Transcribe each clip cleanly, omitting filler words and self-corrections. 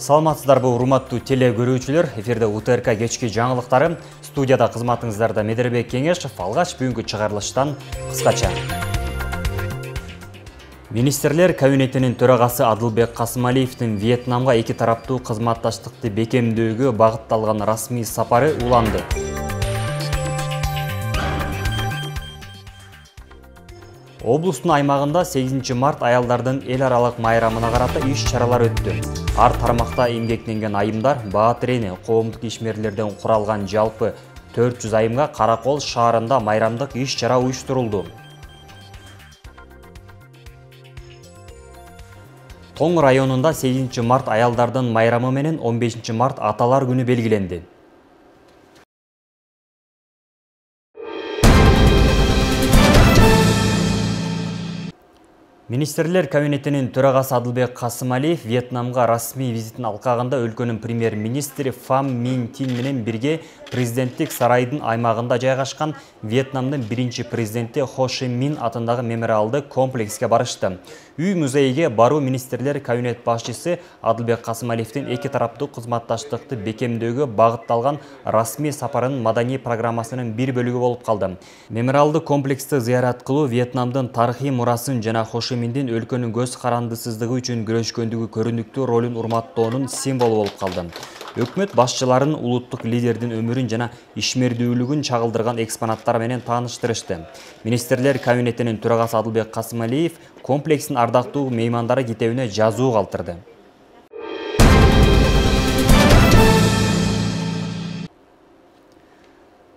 Саламатсыздарбы урматтуу теле көрүүчүлөр, эфирде УТРК кечки жаңылыктары, студияда кызматыңыздарда Медербек Кеңешев, алгач бүгүнкү чыгарылыштан кыскача. Министрлер кабинетинин төрагасы Адылбек Касымалиевдин Вьетнамга эки тараптуу кызматташтыкты бекемдөөгө багытталган расмий сапары уланды. Облустун аймагында 8 март аялдардын эл аралык майрамына карата иш-чаралар өттү. Ар тармакта эмгектенген айымдар баа тирени коомдук ишмерлерден куралган жалпы 400 айымга Каракол шаарында майрамдык иш-чара уюштурулду. Тоң районунда 8 март аялдардын майрамы менен 15 март аталар күнү белгиленди. Министрлер кабинетинин төрагасы Адылбек Касымалиев Вьетнамга расмий визитин алкагында өлкөнүн премьер-министри Фам Мин Тин менен бирге президенттик сарайдын аймагында жайгашкан Вьетнамдын биринчи президенти Хо Ши Мин атындагы мемориалдык комплекске барышты. Үй музейге баруу министрлер кабинет башчысы Адылбек Касымалиевдин эки тараптуу кызматташтыкты бекемдөөгө багытталган расмий сапарынын маданий программасынын бир бөлүгү болуп калды. Мемориалдык комплексти зыярат кылуу Вьетнамдын тарыхый мурасын жана Хо Ши Миндин өлкөнүн көз карандысыздыгы үчүн күрөшкөндүгү көрүнүктүү ролун урматтоонун символу болуп калды. Өкмөт башчыларын улуттук лидердин өмүрүн жана ишмердүүлүгүн чагылдырган экспонаттар менен тааныштырышты. Министрлер кабинетинин төрагасы Адылбек Касымалиев комплекстин ардактуу меймандары китебине жазуу калтырды.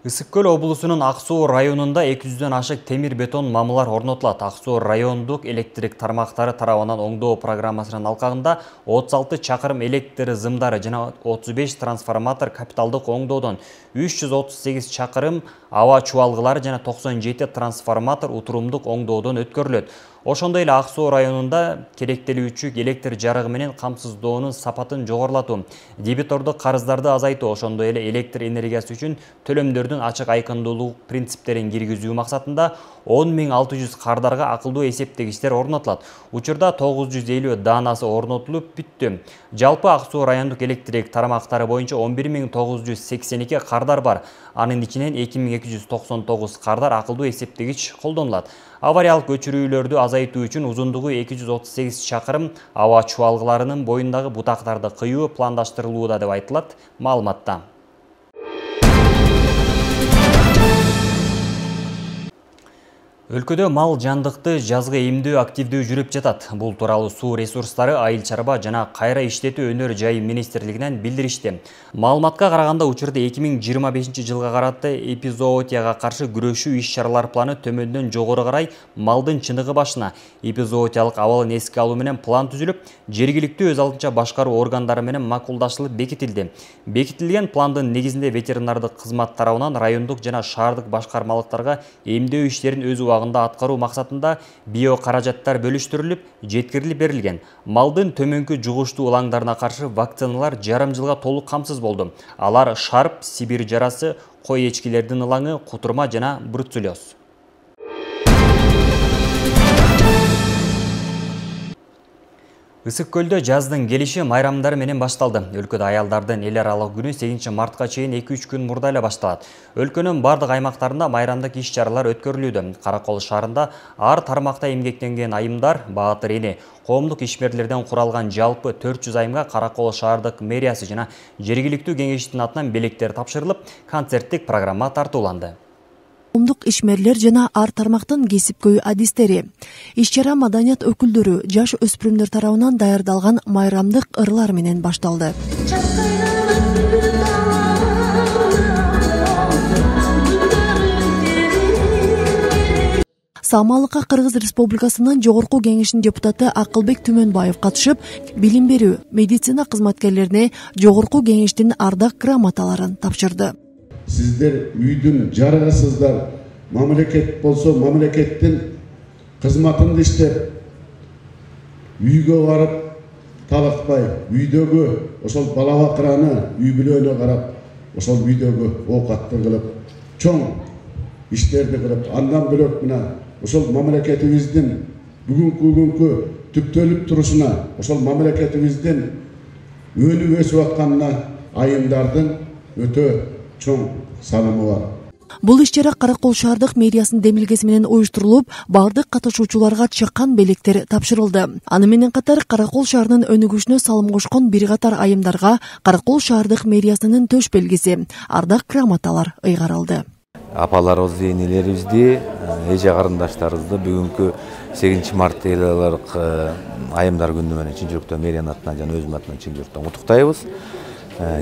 Ысык-Көл облусунун Ак-Суу районунда 200дөн ашык темир бетон мамылар орнотулат. Ак-Суу райондук электрик тармактары тарабынан оңдоо программасынын алкагында 36 чакырым электр зымдары жана 35 трансформатор капиталдык оңдоодон 338 чакырым аба чубалгылары жана 97 трансформатор утурумдук оңдоодон өткөрүлөт. Ошондой эле Ак-Суу районунда керектелүүчү электр жарыгы менен камсыздоонун сапатын жогорулатуу, дебитордук карыздарды азайтуу, ошондой эле электр энергиясы үчүн төлөмдөрдүн ачык айкындуулук принциптерин киргизүү максатында 10.600 кардарга акылдуу эсептегичтер орнотулат. Учурда 950 даанасы орнотулуп бүттү. Жалпы Ак-Суу райондук электрик тармактары боюнча 11.982 кардар бар. Анын ичинен 2299 кардар акылдуу эсептегич колдонулат. Авариялык өчүрүүлөрдү азайтуу үчүн узундугу 238 чакырым аба чубалгыларынын боюндагы бутактарды кыюу пландаштырылууда деп айтылат маалыматта. Өлкөдө мал жандыкты жазгы эмдөө активдүү жүрүп жатат. Бул тууралуу суу ресурстары, айыл чарба жана кайра иштетүү өнөр жайы министрлигинен билдиришти. Маалыматка караганда учурда 2025 жылга карата эпизоотияга каршы күрөшүү иш-чаралар планы төмөндөн жогору карай малдын чыныгы башына эпизоотиялык абалын эске алуу менен план түзүлүп, жергиликтүү өз алдынча башкаруу органдары менен макулдашылып бекитилди. Бекитилген пландын негизинде ветеринардык кызмат тарабынан райондук жана шаардык башкармалыктарга эмдөө иштерин өз убагында аткаруу максатында био каражаттар бөлүштүрүлүп, жеткирилип берилген. Малдын төмөнкү жугуштуу улаңдарына каршы вакциналар жарым жылга толук камсыз болду. Алар шарп, Сибирь жарасы, кой эчкилердин ылаңы, кутурма жана бруцеллез. Ысык-Көлдө жаздын келиши майрамдары менен башталды. Өлкөдө аялдардын эл аралык күнү 8 мартка чейин 2-3 күн мурда эле башталат. Өлкөнүн бардык аймактарында майрамдык иш-чаралар өткөрүлүүдө. Каракол шаарында ар тармакта эмгектенген айымдар баа тирени коомдук ишмерлерден куралган жалпы 400 айымга Каракол шаардык мэриясы жана жергиликтүү кеңештин атынан белектер тапшырылып, концерттик программа тартууланды. Коомдук ишмерлер жана ар тармактын кесипкөй адистери. Иш-чара маданият өкүлдөрү, жаш өспүрүмдөр тарабынан даярдалган майрамдык ырлар менен башталды. Самалыкка Кыргыз Республикасынын Жогорку кеңешинин депутаты Акылбек Түмөнбаев катышып, билим берүү, медицина кызматкерлерине Жогорку кеңештин ардак грамоталарын тапшырды. Сиздер үйдүн жарыгысыздар, мамлекет болсо мамлекеттин кызматын иштеп, үйгө барып талакпай, үйдөгү ошол бала бакыраны үй бүлөнө карап, ошол үйдөгү оокатты кылып, чоң иштерди кылып, андан бөлөк мына ошол мамлекетибиздин бүгүнкү түптөлүп турушуна, ошол мамлекетибиздин өнүп өсүп атканына айымдардын өтө чоң салымы бар. Бул иш-чара Каракол шаардык мэриясынын демилгеси менен уюштурулуп, бардык катышуучуларга чакан белектер тапшырылды. Аны менен катар Каракол шаарынын өнүгүшүнө салым кошкон бир катар айымдарга Каракол шаардык мэриясынын төш белгиси, ардак грамоталар ыйгарылды. Апаларыбызды, энелерибизди, эже карындаштарыбызды бүгүнкү 8 март эл аралык айымдар күнү менен чын жүрөктөн мэриянын атынан жана өзүмдүн атынан чын жүрөктөн куттуктайбыз.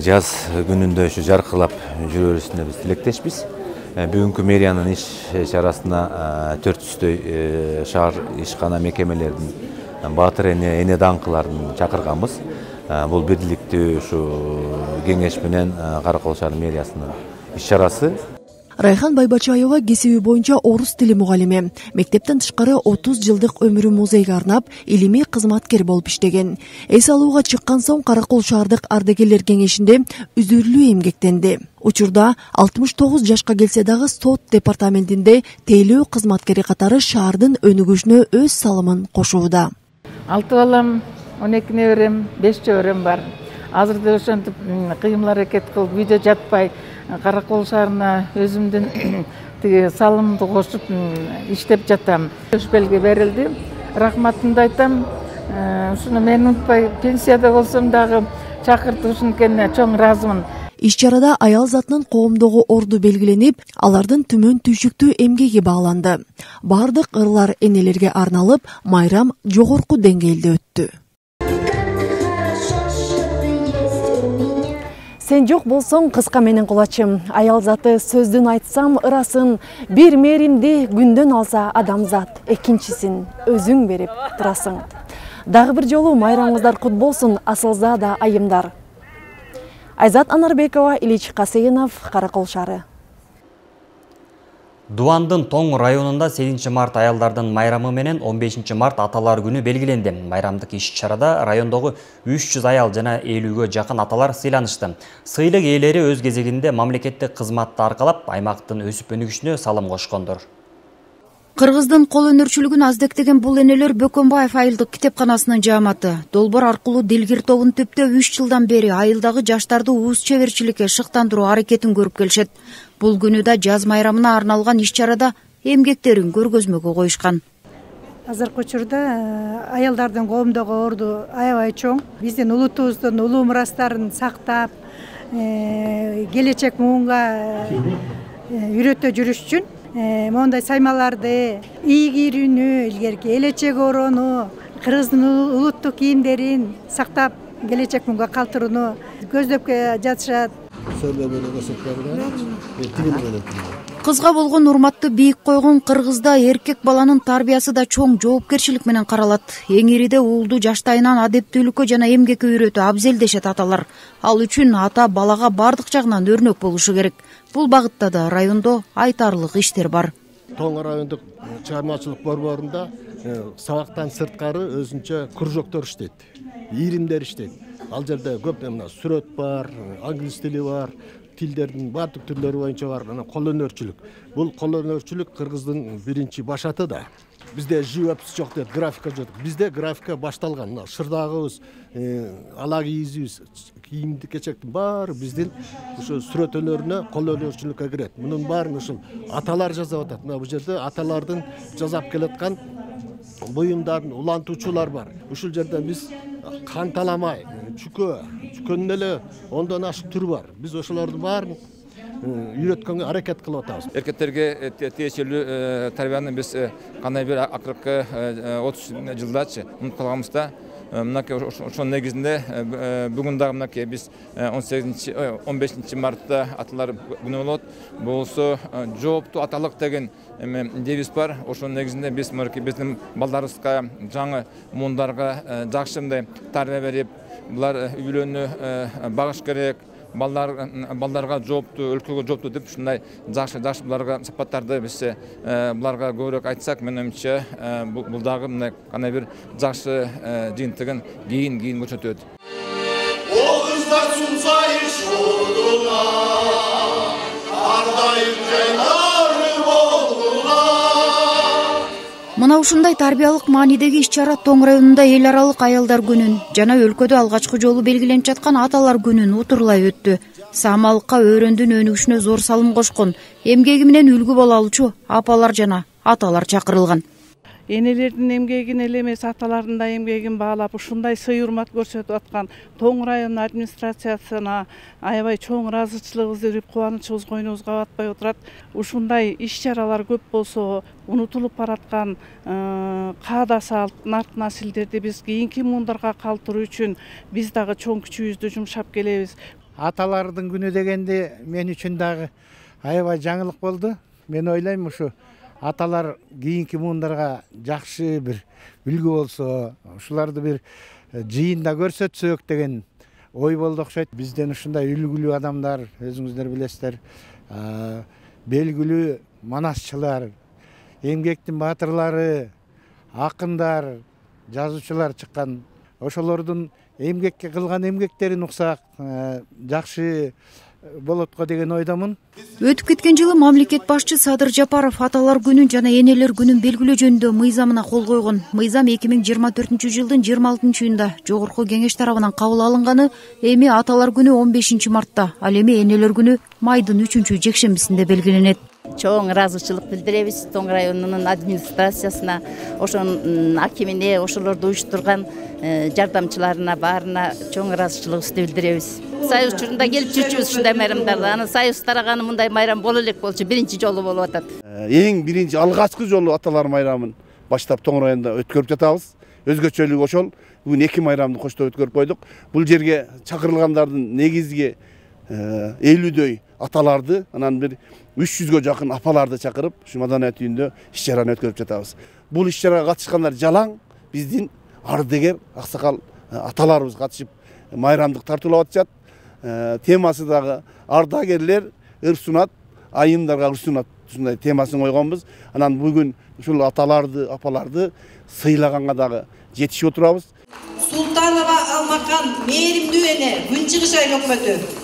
Жаз күнүндө ушу жаркырап жүрө берсине биз тилектешпиз. Бүгүнкү мэриянын иш чарасына 400 шаар ишкана мекемелердин баатыр эне даңкыларын чакырганбыз. Бул бирдиктүү ушу кеңеш менен Каракол шаар мэриясынын иш чарасы. Райхан Байбачаева кесиби боюнча орус тили мугалими. Мектептен тышкары 30 жылдык өмүрүн музейге арнап, илимий кызматкер болуп иштеген. Эс алууга чыккан соң Каракол шаардык ардагерлер кеңешинде үзүрлүү эмгектенди. Учурда 69 жашка келсе дагы сот департаментинде тейлөө кызматкери катары шаардын өнүгүшүнө өз салымын кошууда. 6 балам, 12 неберем, 5 чөбөрөм бар. Азырда ошентип кыймыл аракет кылып үйдө жатпай Каракол шаарына өзүмдүн тиги салымымды кошуп иштеп жатам. Төш белги берилди. Рахматымды айтам. Ушуну мен унутпай, пенсияда болсом дагы чакыртышкенine чоң ыраазымын. Иш-чарада аял затынын коомдогу орду белгиленип, алардын түмөн түйшүктүү эмгеги бааланды. Бардык ырлар энелерге арналып, майрам жогорку деңгээлде өттү. Сен жок болсоң кыска менен кулачым. Аял заты сөздүн айтсам ырасын, бир мээримди күндөн алса адамзат, экинчисин өзүң берип турасың. Дагы бир жолу майрамыңыздар кут болсун, асылзада айымдар. Айзат Анарбекова, Ильич Касейинов, Каракол шаары. Дубандын Тоң районунда 8 март аялдардын майрамы менен 15 март аталар күнү белгиленди. Майрамдык иш-чарада райондогу 300 аял жана 50ге жакын аталар сыйланышты. Сыйлык ээлери өз кезегинде мамлекеттик кызматты аркалап, аймактын өсүп өнүгүшүнө салым кошкондор. Кыргыздын кол өнөрчүлүгүн аздектеген бул энелер Бөкөнбаев айылдык китепканасынын жааматы. Долбоор аркылуу Дилгир тобун түптөө 3 жылдан бери айылдагы жаштарды уус чеберчиликке шыктандыруу аракетин көрүп келишет. Бул күнү да жаз майрамына арналган иш-чарада эмгектерин көргөзмөгө коюшкан. Азыркы учурда аялдардын коомдогу орду аябай чоң. Биздин улутубуздун улуу мурастарын сактап, келечек муунга үйрөтө жүрүш үчүн мондай саймаларды, ийгирүүнү, илгерки элечек ороону, кыргыздын улуттук кийимдерин сактап, келечек муунга калтырууну көздөп жатышат. Кызга болгон урматты бийик койгон Кыргызда эркек баланын тарбиясы да чоң жоопкерчилик менен каралат. Эң ириде уулду жаштайынан адептүүлүккө жана эмгекке үйрөтүү абзел дешет аталар. Ал үчүн ата балага бардык жагынан өрнөк болушу керек. Бул багытта да райондо айтарлык иштер бар. Тоң райондук чыгармачылык борборунда сабактан сырткары өзүнчө кружоктор иштейт, ийримдер иштейт. Ал жерде көп сүрөт бар, англис тили бар, тилдердин бардык түрлөрү боюнча бар, кол өнөрчүлүк. Бул кол өнөрчүлүк Кыргыздын биринчи башаты да. Бизде живопись жок дейт, графика жок. Бизде графика башталган. Шырдагыбыз, ала кийизибиз, кийимди кечектин баары биздин ошо сүрөт өнөрүнө, кол өнөрчүлүккө кирет. Мунун баарын ушул аталар жасап атат. Мына бул жерде аталардын жасап келаткан буюмдарын улантуучулар бар. Ушул жерде биз канталамай, чүкөнүн эле 10дон ашык түр бар. Биз ошолордун баарын үйрөткөнгө аракет кылып атабыз. Эркектерге тиешелүү тарбияны биз кандай бир акыркы 30 жылдачы унутуп калганбызда, мынакей ошонун негизинде бүгүн дагы мынакей биз 15 мартта аталар күнү болот. Болсо жооптуу аталык деген девиз бар. Ошонун негизинде биз биздин балдарыбызга, жаңы муундарга жакшы мындай тарбия берип, булар үйлөнүү багыш керек. Балдарга жооптуу, өлкөгө жооптуу деп ушундай жакшы буларга сапаттарды биз буларга көбүрөөк айтсак, мен оюмча бул дагы мындай кандай бир жакшы жыйынтыгын кийин көрсөтөт. О кыздар сунсайын шуудуна, ардайым жайлары болгула. Мына ушундай тарбиялык маанидеги иш-чара Тоң районунда эл аралык аялдар күнүн жана өлкөдө алгачкы жолу белгиленип жаткан аталар күнүн утурлай өттү. Саамалыкка өрөндүн өнүгүшүнө зор салым кошкон, эмгеги менен үлгү боло алуучу апалар жана аталар чакырылган. Энелердин эмгегин эле эмес, аталардын да эмгегин баалап, ушундай сый урмат көрсөтүп аткан Тоң район администрациясына аябай чоң ыраазычылыгыбызды билдирип, кубанычыбыз койнубузга батпай отурат. Ушундай иш-чаралар көп болсо, унутулуп бараткан каада салт, нарк насилдерди биз кийинки муундарга калтыруу үчүн биз дагы чоң күчүбүздү жумшап келебиз. Аталардын күнү дегенде мен үчүн дагы аябай жаңылык болду. Мен ойлойм, ушу аталар кийинки муундарга жакшы бир үлгү болсо, ушуларды бир жыйында көрсөтсөк деген ой болду окшойт. Бизден ушундай үлгүлүү адамдар, өзүңүздөр билесиздер, белгилүү манасчылар, эмгектин баатырлары, акындар, жазуучулар чыккан. Ошолордун эмгекке кылган эмгектерин уксак жакшы болот го деген ойдомун. Өтүп кеткен жылы мамлекет башчы Садыр Жапаров аталар күнүн жана энелер күнүн белгилөө жөнүндө мыйзамына кол койгон. Мыйзам 2024-жылдын 26-июнда жогорку кеңеш тарабынан кабыл алынганы, эми аталар күнү 15 мартта, ал эми энелер күнү майдын 3-жекшембисинде белгиленет. Чоң ыраазычылык билдиребиз Тоң районунун администрациясына, ошонун акимине, ошолорду уюштурган жардамчыларына баарына чоң ыраазычылыгыбызды билдиребиз. Союз учурунда келип жүрчүбүз ушундай майрамдарда. Аны союз тараганы мындай майрам боло элек болчу, биринчи жолу болуп атат. Эң биринчи алгачкы жолу аталар майрамын баштап Тоң районунда өткөрүп жатабыз. Өзгөчөлүгү ошол. Бүгүн 2 майрамды коштоп өткөрүп койдук. Бул жерге чакырылгандардын негизги 50дөй аталарды, анан бир 300гө жакын апаларды чакырып, ушу маданият үйүндө иш-чараны өткөрүп жатабыз. Бул иш-чарага катышкандар жалаң биздин ардыгер аксакал аталарыбыз катышып майрамдык тартуулап атышат. Темасы дагы ардагерлер ырсунат, айымдарга ырсунат, ушундай темасын койгонбуз. Анан бүгүн ушул аталарды, апаларды сыйлаганга дагы жетишип отурабыз. Султанова Алмакан мээримдүү эне күнчыгыш айлыкмөтү.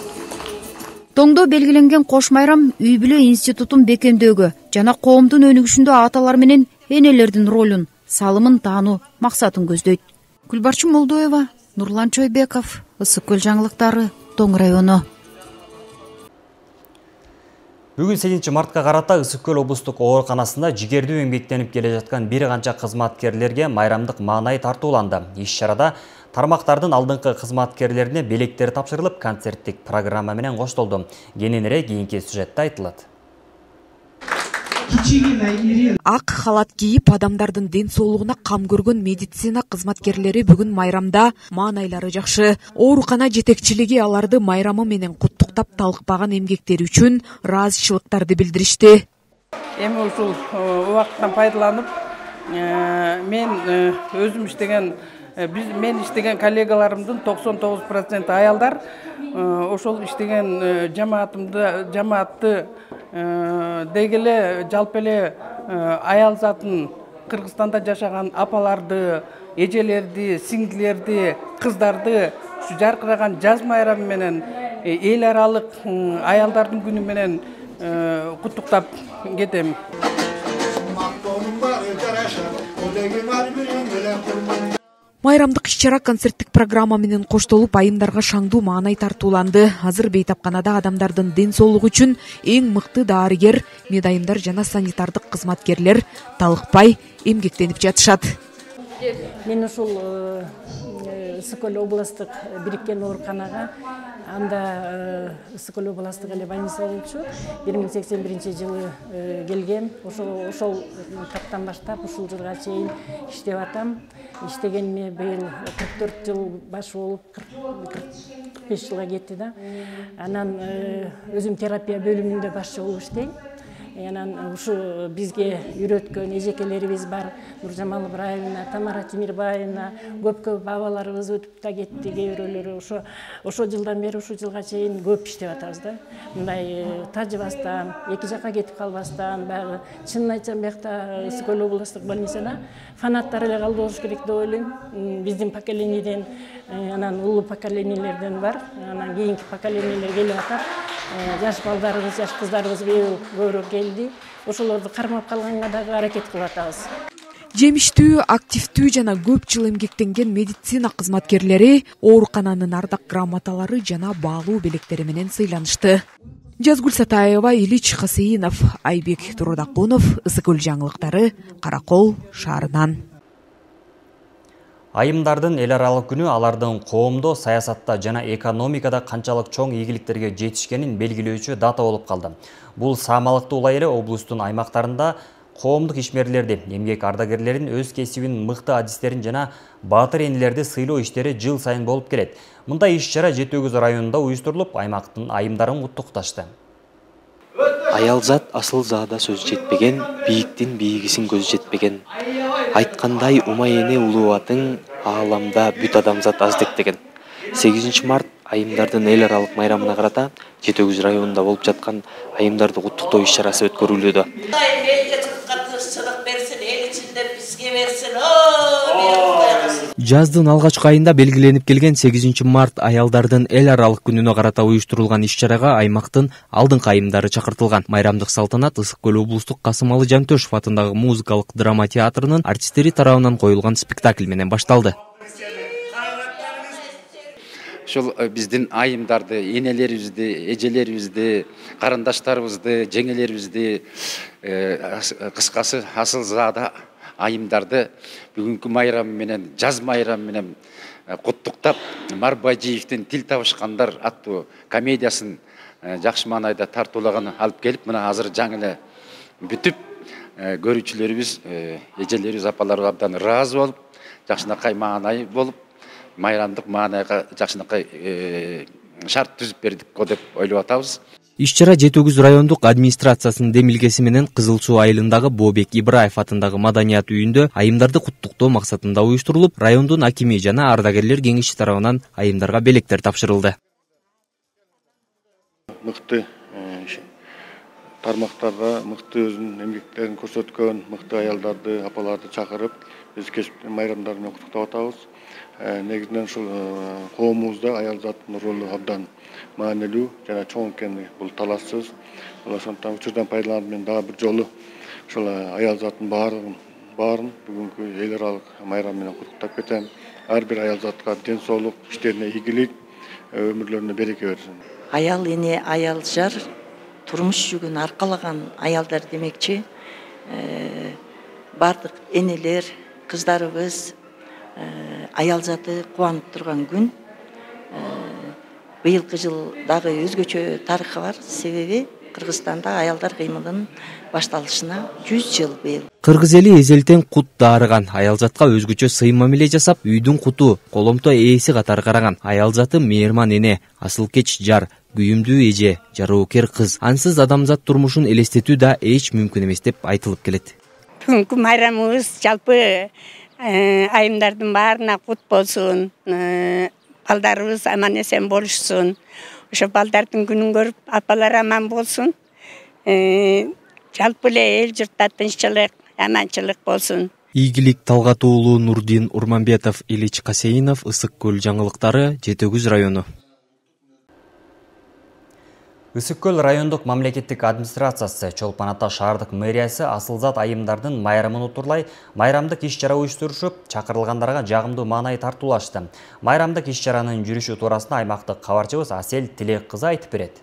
Тоңдо белгиленген кош майрам үй бүлө институтун бекемдөөгө жана коомдун өнүгүшүндө аталар менен энелердин ролун, салымын таануу максатын көздөйт. Гүлбарчы Молдоева, Нурлан Чойбеков, Ысык көл жаңылыктары, Тоң району. Бүгүн 8 мартка карата Ысык көл облустук ооруканасында жигердүү эмгектенип келе жаткан бир канча кызматкерлерге майрамдык маанай тартууланды. Иш-чарада тармактардын алдыңкы кызматкерлерине белектер тапшырылып, концерттик программа менен коштолду. Кененирээк кийинки сюжетте айтылат. Ак халат кийип, адамдардын ден соолугуна кам көргөн медицина кызматкерлери бүгүн майрамда маанайлары жакшы. Оорукана жетекчилиги аларды майрамы менен куттуктап, талыкпаган эмгектери үчүн ыраазычылыктарды билдиришти. Эми ушул убакыттан пайдаланып, мен өзүм иштеген мен иштеген коллегаларымдын 99% аялдар. Ошол иштеген жамаатты дегеле жалпы эле аял затын Кыргызстанда жашаган апаларды, эжелерди, сиңдилерди, кыздарды ушу жаркыраган жаз майрамы менен эл аралык аялдардын күнү менен куттуктап кетем. Майрамдык иш-чара концерттик программа менен коштолуп, айымдарга шаңдуу маанай тартууланды. Азыр бейтапканада адамдардын ден соолугу үчүн эң мыкты дарыгер, медайымдар жана санитардык кызматкерлер талыкпай эмгектенип жатышат. Мен ушул Ысык көл областык бириккен ооруканага, анда Ысык көл областык эле больница болчу. 1081-жылы келгем. Ошол таптан баштап ушул жылга чейин иштеп атам. Иштегениме быйыл 44 жыл баш болуп 45 жылга кетти да. Анан өзүм терапия бөлүмүндө башчы болуп иштейм. Анан ушу бизге үйрөткөн эжекелерибиз бар. Нуржамал Ибраевна, Тамара Тимирбаевна, көп бабаларыбыз өтүп да кетти, кээ бирөөлөрү. Ошо жылдан бери ушу жылга чейин көп иштеп атабыз да. Мындай тажыбастан, эки жакка кетип калбастан, баягы чынын айтсам бияқта Ысык көл областык больницада фанаттар эле калды болуш керек деп ойлойм. Биздин поколенияден, анан улуу поколениялерден бар, анан кийинки поколениялер келип атат. Жаш балдарыбыз, жаш кыздарыбыз көбүрөөк келди. Ошолорду кармап калганга дагы аракет кылып атабыз. Жемиштүү, активдүү жана көп жыл эмгектенген медицина кызматкерлери оорукананын ардак грамоталары жана баалуу белектери менен сыйланышты. Жазгүл Сатаева, Ильич Хасеинов, Айбек Турдакунов, Ысыкөл жаңылыктары, Каракол шаарынан. Айымдардын эл аралык күнү алардын коомдо, саясатта жана экономикада канчалык чоң ийгиликтерге жетишкенин белгилөөчү дата болуп калды. Бул Саамалыкты улай эле облустун аймактарында коомдук ишмерлерди, эмгек ардагерлерин өз кесибин, мыкты адистерин жана баатыр энелерди сыйлоо иштери жыл сайын болуп келет. Мындай иш-чара Жети Өгүз районунда уюштурулуп, аймактын айымдарын куттукташты. Аял зат асыл заада сөз жетпеген, бийиктин бийигисин көз жетпеген. Айткандай умай эне улуубатың ааламда бүт адамзат аздык деген. 8 март айымдардын эл аралык майрамына карата Жети Өгүз районунда болуп жаткан айымдарды куттуктоо иш-чарасы өткөрүлүүдө. Жаздын алгачкы айында белгиленип келген 8 март аялдардын эл аралык күнүнө карата уюштурулган иш-чарага аймактын алдыңкы айымдары чакыртылган. Майрамдык салтанат Ысык-Көл облустук Касымалы Жантөшев атындагы музыкалык драма театрынын артисттери тарабынан коюлган спектакль менен башталды. Ошол биздин айымдарды, энелерибизди, эжелерибизди, карындаштарыбызды, жеңелерибизди, кыскасы асыл заада айымдарды бүгүнкү майрам менен, жаз майрам менен куттуктап, Марбайжиевдин Тил табышкандар аттуу комедиясын жакшы маанайда тартуулаган алып келип, мына азыр жаңы эле бүтүп, көрүүчүлөрүбүз, эжелерибиз, апаларыбыз абдан ыраазы болуп, жакшынакай маанай болуп, майрамдык маанайга жакшынакай шарт түзүп бердик го деп ойлоп атабыз. Иш-чара Жети Өгүз райондук администрациясынын демилгеси менен Кызыл Суу айылындагы Бообек Ибраев атындагы маданият үйүндө айымдарды куттуктоо максатында уюштурулуп, райондун акими жана ардагерлер кеңеши тарабынан айымдарга белектер тапшырылды. Мыкты тармактарга мыкты өзүнүн эмгектерин көрсөткөн мыкты аялдарды, апаларды чакырып, биз кесиптин майрамдары менен куттуктап атабыз. Негизинен ушул коомубузда аял заттын ролу абдан маанилүү жана чоң экени бул талассыз. Ошондуктан учурдан пайдаланып мен дагы бир жолу ушул аял заттын баарын бүгүнкү эл аралык майрам менен куттуктап кетем. Ар бир аял затка ден соолук, иштерине ийгилик, өмүрлөрүнө береке берсин. Аял эне, аял жар турмуш жүгүн аркалаган аялдар демекчи. Бардык энелер, кыздарыбыз аял заты кубанып турган күн. Быйылкы жыл дагы өзгөчө тарыхы бар. Себеби Кыргызстанда аялдар кыймылынын башталышына 100 жыл быйыл. Кыргыз эли эзелтен кут даарыган, аял затка өзгөчө сый мамиле жасап, үйдүн куту, коломто ээси катары караган. Аял заты мээрман эне, асылкеч жар, күйүмдүү эже, жароокер кыз. Ансыз адамзат турмушун элестетүү да эч мүмкүн эмес деп айтылып келет. Бүгүнкү майрамыбыз жалпы айымдардын баарына кут болсун, балдарыбыз аман эсен болушсун. Ошо балдардын күнүн көрүп, апалар аман болсун. Жалпы эле эл журтта тынччылык, аманчылык болсун. Ийгилик Талгат уулу Нурдин Урманбетов, Ильич Касеинов, Ысык-Көл жаңылыктары, Жети Өгүз району. Ысык-Көл райондук мамлекеттик администрациясы, Чолпон Ата шаардык мэриясы асылзат айымдардын майрамын утурлай майрамдык иш-чара уюштурушуп, чакырылгандарга жагымдуу маанай тартуулашты. Майрамдык иш-чаранын жүрүшү туурасында аймактык кабарчыбыз Асел Тилек кызы айтып берет.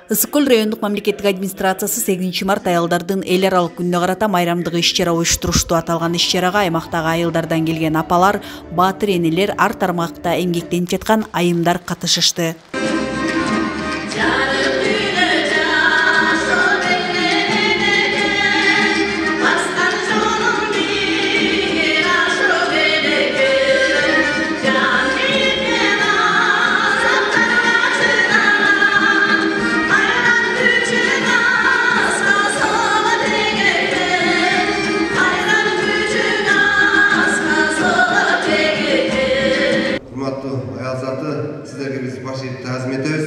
Ысык-Көл райондук мамлекеттик администрациясы 8 март аялдардын эл аралык күнүнө карата майрамдык иш-чара уюштурушту. Аталган иш-чарага аймактагы айылдардан келген апалар, баатыр энелер, ар тармакта эмгектенип жаткан айымдар катышышты. Сіздерге біз баш иіп тағзым етеміз.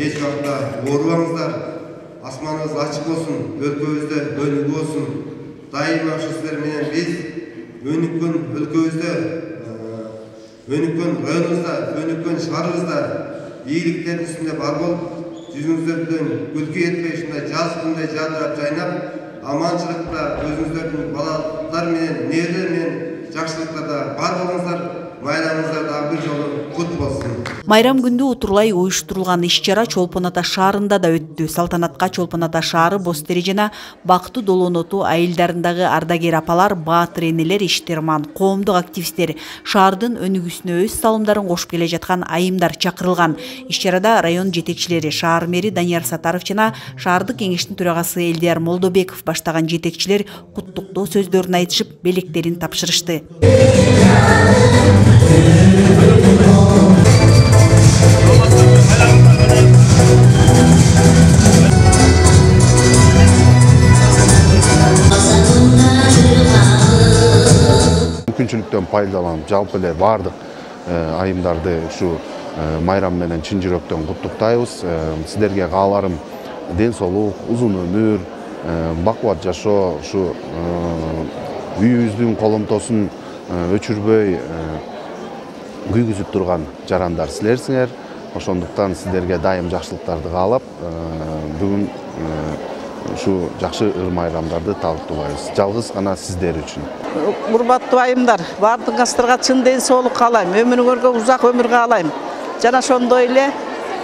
Еш уақытта оорубаңыздар, асманыңыз ачык болсын, өлкөбүздө өнүгүү болсын. Дайыма ушу силер менен биз өнүккөн өлкөбүздө, өнүккөн районубузда, өнүккөн шаарыбызда ийгиликтердин үстүндө бар болуп, жүзүңүздөрдөн күлкү этпей ушундай жаз күндө жадырап жайнап, аманчылыкта өзүңүздөрдүн балалар менен неберелер менен жакшылыктарда бар болуңуздар. Майрамыңыздар дагы бир жолу кут болсун. Майрам күндү утурлай уюштурулган иш-чара Чолпон Ата шаарында да өттү. Салтанатка Чолпон Ата шаары Бостери жана Бактуу Долоноту айылдарындагы ардагер апалар, баатыр энелер, иштерман, коомдук активисттер, шаардын өнүгүүсүнө өз салымдарын кошуп келе жаткан айымдар чакырылган. Иш-чарада район жетекчилери, шаар мэри Данияр Сатаров жана шаардык кеңештин төрагасы Элдияр Молдобеков баштаган жетекчилер куттуктоо сөздөрүн айтышып, белектерин тапшырышты. Мүмкүнчүлүктөн пайдаланып, жалпы эле бардык айымдарды ушу майрам менен чын жүрөктөн куттуктайбыз. Сиздерге кааларым ден соолук, узун өмүр, бакубат жашоо, ушу үйүбүздүн коломтосун өчүрбөй күйгүзүп турган жарандар силерсиңер. Ошондуктан сиздерге дайым жакшылыктарды каалап, бүгүн ушу жакшы ыр-майрамдарды талктуулайбыз. Жалгыз гана сиздер үчүн. Урматтуу айымдар, бардыгыңыздарга чын ден соолук каалайм, өмүрүңөргө узак өмүр каалайм. Жана ошондой эле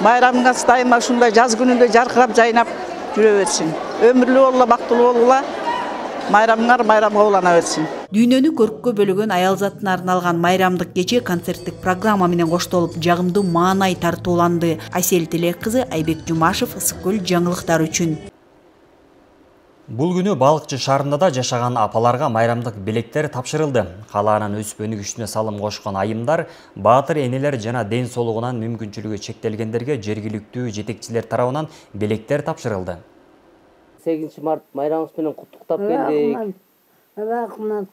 майрамыңыз дайыма ушундай жаз күнүндө жаркырап жайнап жүрө берсин. Өмүрлүү болула, бактылуу болула. Майрамыңар майрамга улана берсин. Дүйнөнү көрккө бөлөгөн аялзаттын арналган майрамдык кече концерттик программа менен коштолуп, жагымдуу маанай тартууланды. Айсел Телек кызы, Айбек Жумашев, Ысыккөл жаңылыктар үчүн. Бул күнү Балыкчы шаарында да жашаган апаларга майрамдык белектер тапшырылды. Калаанын өсүп өнүгүшүнө салым кошкон айымдар, баатыр энелер жана ден соолугунан мүмкүнчүлүгү чектелгендерге жергиликтүү жетекчилер тарабынан белектер тапшырылды. 8 март майрамыңыз менен куттуктап келдик. Рахмат.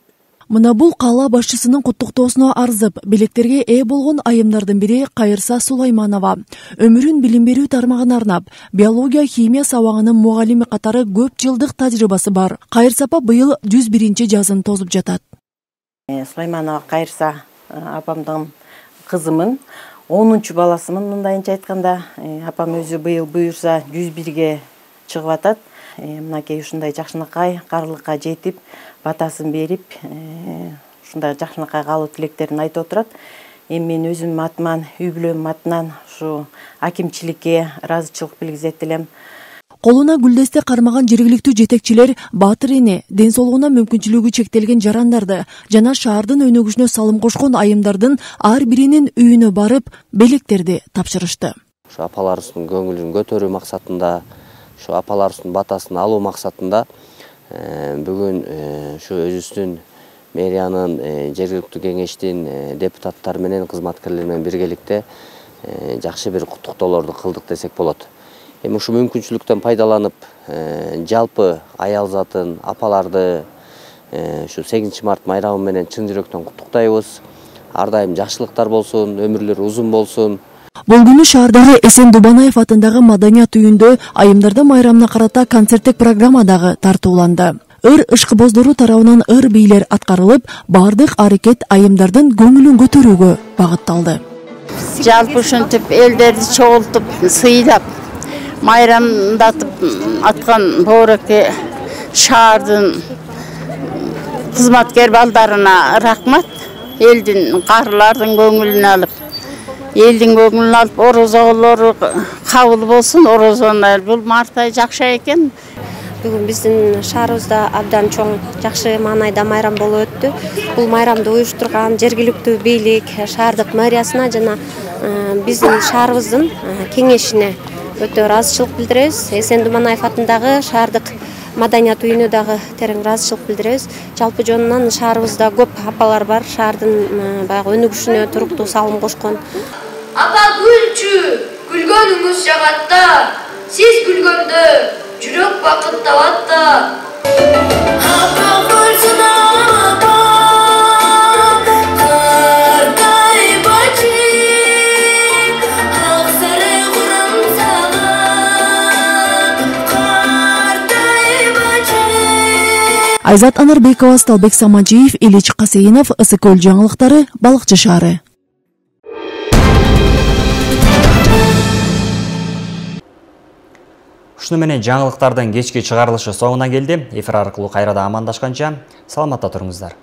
Мына бул кала башчысынын куттуктоосуна арзып, белектерге ээ болгон айымдардын бири Кайырса Сулайманова. Өмүрүн билим берүү тармагына арнап, биология, химия сабагынын мугалими катары көп жылдык тажрыйбасы бар. Кайырса апа быйыл 101-чи жазын тозуп жатат. Сулайманова Кайырса апамдын кызымын, 10-чу баласымын. Мындайынча айтканда, апам өзү быйыл буюрса 101-ге чыгып атат. Мынакей ушундай жакшынакай, карлыкка жетип, батасын берип, ушундай жакшынакай калуу тилектерин айтып отурат. Эми мен өзүмдүн атыман, үй бүлөмдүн атынан ушу акимчиликке ыраазычылык билгизет элем. Колуна гүлдесте кармаган жергиликтүү жетекчилер баатыр эне, ден соолугуна мүмкүнчүлүгү чектелген жарандарды жана шаардын өнүгүшүнө салым кошкон айымдардын ар биринин үйүнө барып, белектерди тапшырышты. Ушу апаларыбыздын көңүлүн көтөрүү максатында, ушу апаларыбыздын батасын алуу максатында бүгүн ушу өзүбүздүн мэриянын, жергиликтүү кеңештин депутаттары менен, кызматкерлер менен биргеликте жакшы бир куттуктоолорду кылдык десек болот. Эми ушу мүмкүнчүлүктөн пайдаланып, жалпы аялзатын, апаларды ушу 8 март майрамы менен чын жүрөктөн куттуктайбыз. Ар дайым жакшылыктар болсун, өмүрлөрү узун болсун. Бул күнү шаардагы Эсен Дубанаев атындагы маданият үйүндө айымдарды майрамына карата концерттик программа дагы тартууланды. Ыр ышкыбоздору тарабынан ыр бийлер аткарылып, бардык аракет айымдардын көңүлүн көтөрүүгө багытталды. Жалпы ушинтип элдерди чогултуп, сыйлап, майрамдатып аткан боореке шаардын кызматкер балдарына рахмат. Элдин карылардын көңүлүн алып, элдин көңүлүн алып, орозолору кабыл болсун. Орозондар бул март ай жакшы экен. Бүгүн биздин шаарыбызда абдан чоң жакшы маанайда майрам болуп өттү. Бул майрамды уюштурган жергиликтүү бийлик, шаардык мэриясына жана биздин шаарыбыздын кеңешине өтө ыраазычылык билдиребиз. Эсен Дубанаев атындагы шаардык маданият үйүнө дагы терең ыраазычылык билдиребиз. Жалпы жонунан шаарыбызда көп апалар бар, шаардын баягы өнүгүшүнө туруктуу салым кошкон. Апа гүлчү, күлгөнүңүз жагатта, сиз күлгөндө жүрөк бакыттабат да. Апа гүлчү апа, картай бачы, ак сары курам сага, картай бачы. Айзат Анарбекова, Сталбек Самажиев, Ильич Касейинов, Ысыккөл жаңылыктары, Балыкчы шаары. Ушуну менен жаңылыктардын кечки чыгарылышы соңуна келди. Эфир аркылуу кайрадан амандашканча саламатта туруңуздар.